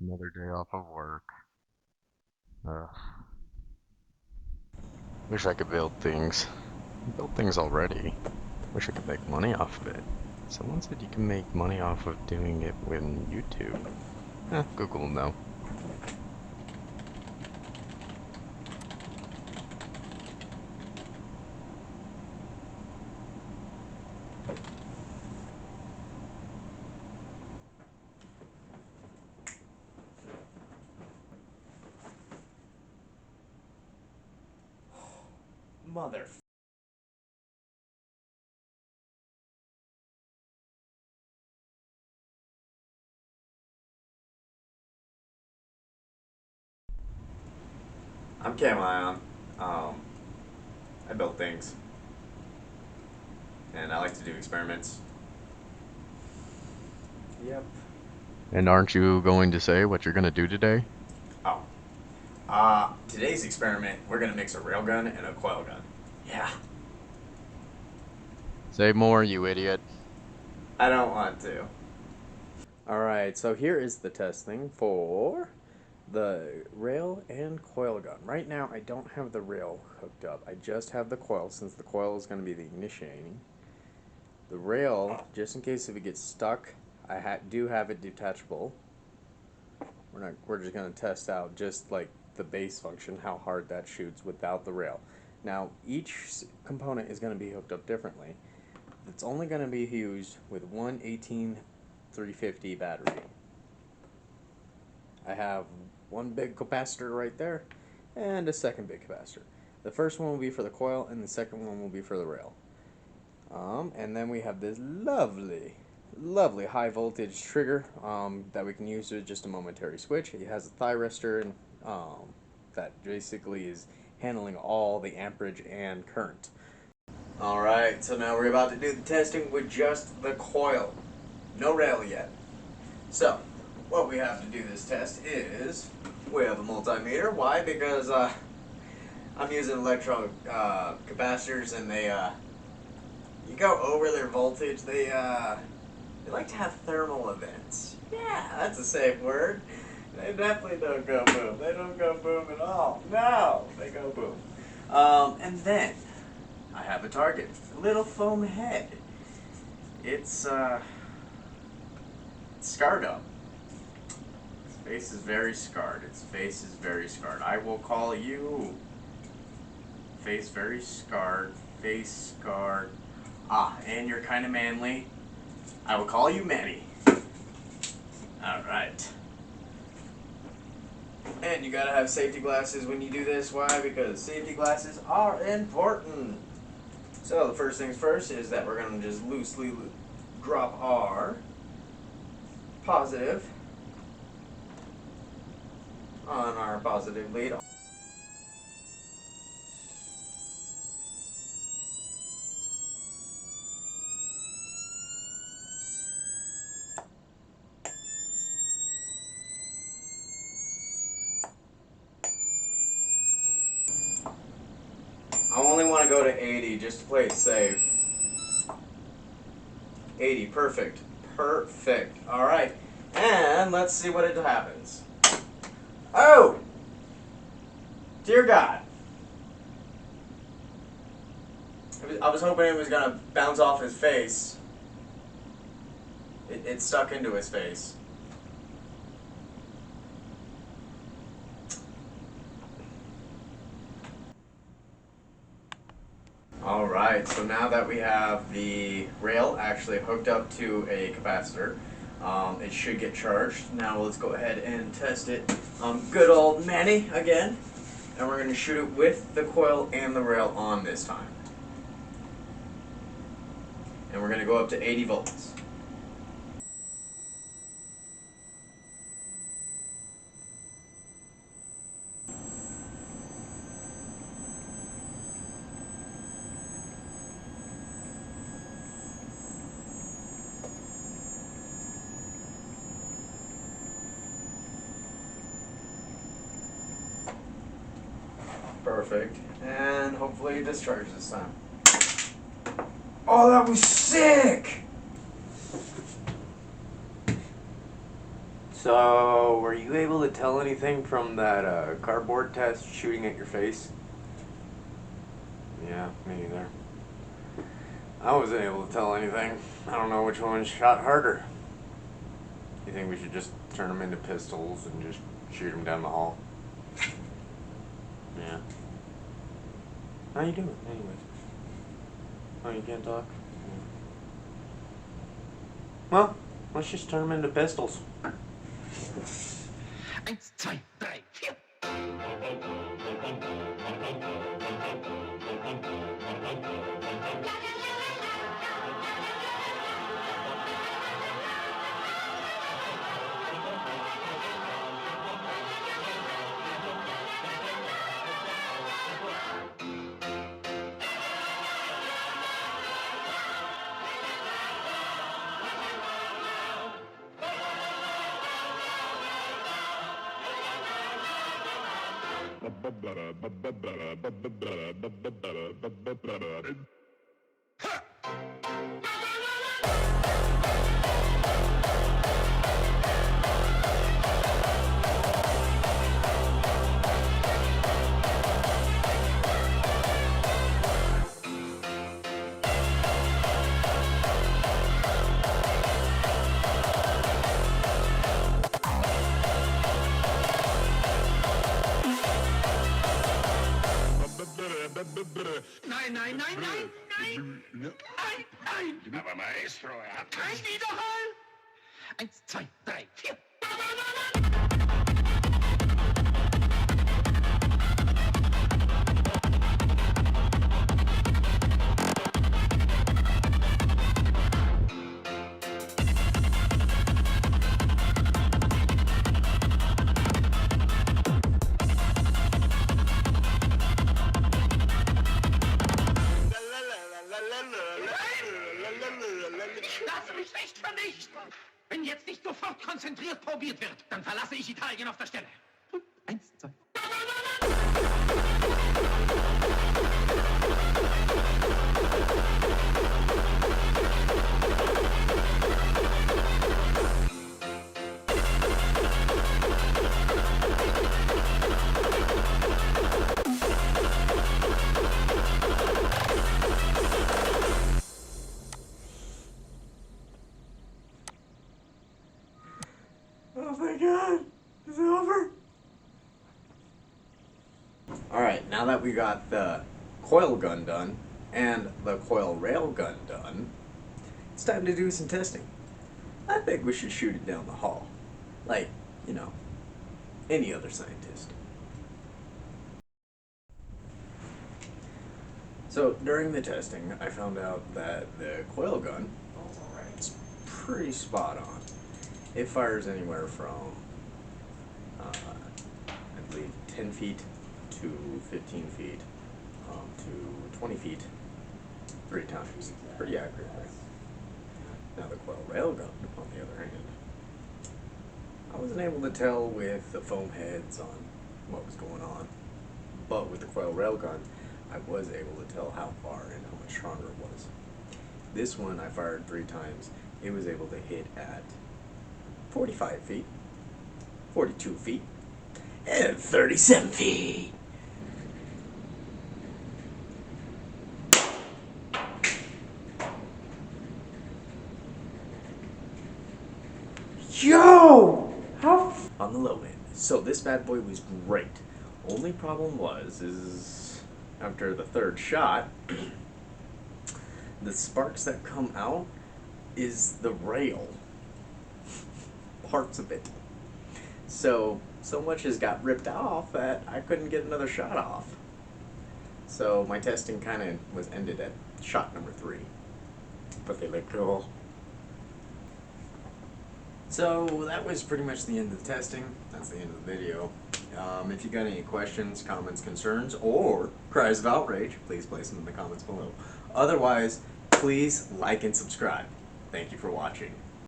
Another day off of work. Ugh. Wish I could build things. I built things already. Wish I could make money off of it. Someone said you can make money off of doing it with YouTube. Google no. Mother. I'm Camion. I build things, and I like to do experiments. Yep. And aren't you going to say what you're gonna do today? Oh. Today's experiment, we're gonna mix a railgun and a coil gun. Yeah. Say more, you idiot. I don't want to. Alright, so here is the testing for the rail and coil gun. Right now, I don't have the rail hooked up. I just have the coil, since the coil is going to be the initiating. The rail, just in case if it gets stuck, I do have it detachable. We're just going to test out just like the base function, how hard that shoots without the rail. Now, each component is going to be hooked up differently. It's only going to be used with one 18350 battery. I have one big capacitor right there and a second big capacitor. The first one will be for the coil and the second one will be for the rail. And then we have this lovely high voltage trigger that we can use with just a momentary switch. It has a thyristor and, that basically is handling all the amperage and current. Alright, so now we're about to do the testing with just the coil. No rail yet. So, what we have to do this test is, we have a multimeter. Why? Because I'm using electro capacitors, and they you go over their voltage, they like to have thermal events. Yeah, that's a safe word. They definitely don't go boom. They don't go boom at all. No, they go boom. And then I have a target, a little foam head. It's scarred up. Its face is very scarred. Its face is very scarred. I will call you. Face very scarred. Face scarred. And you're kind of manly. I will call you Manny. Alright. And you gotta have safety glasses when you do this. Why? Because safety glasses are important. So the first things first is that we're gonna just loosely drop our positive on our positive lead. I only want to go to 80 just to play it safe. 80, perfect. Perfect. Alright. And let's see what it happens. Oh! Dear God. I was hoping it was going to bounce off his face. It stuck into his face. Alright, so now that we have the rail actually hooked up to a capacitor, it should get charged. Now let's go ahead and test it. Good old Manny again. And we're going to shoot it with the coil and the rail on this time. And we're going to go up to 80 volts. Perfect. And hopefully it discharges this time. Oh, that was sick! So, were you able to tell anything from that cardboard test shooting at your face? Yeah, me neither. I wasn't able to tell anything. I don't know which one shot harder. You think we should just turn them into pistols and just shoot them down the hall? Yeah. How you doing, anyways? Oh, you can't talk? Yeah. Well, let's just turn them into pistols. 1, 2, 3, 4. Nein, nein, nein, nein, nein, nein, nein. Aber Maestro, hat kein Widerhall. 1, 2, 3, 4. Lass mich nicht vernichten! Wenn jetzt nicht sofort konzentriert probiert wird, dann verlasse ich Italien auf der Stelle. 1, 2. Oh my god, is it over? Alright, now that we got the coil gun done and the coil railgun done, it's time to do some testing. I think we should shoot it down the hall. Like, you know, any other scientist. So, during the testing, I found out that the coil gun is pretty spot on. It fires anywhere from, I believe, 10 feet to 15 feet to 20 feet 3 times. Pretty accurate, right? Now the coil railgun, on the other hand, I wasn't able to tell with the foam heads on what was going on, but with the coil railgun, I was able to tell how far and how much stronger it was. This one I fired 3 times. It was able to hit at 45 feet, 42 feet, and 37 feet. Yo! On the low end. So this bad boy was great. Only problem is after the 3rd shot, the sparks that come out is the rail. Parts of it. So much has got ripped off that I couldn't get another shot off. So my testing kind of was ended at shot number 3. But they look cool. So that was pretty much the end of the testing. That's the end of the video. If you got any questions, comments, concerns, or cries of outrage, please place them in the comments below. Otherwise, please like and subscribe. Thank you for watching.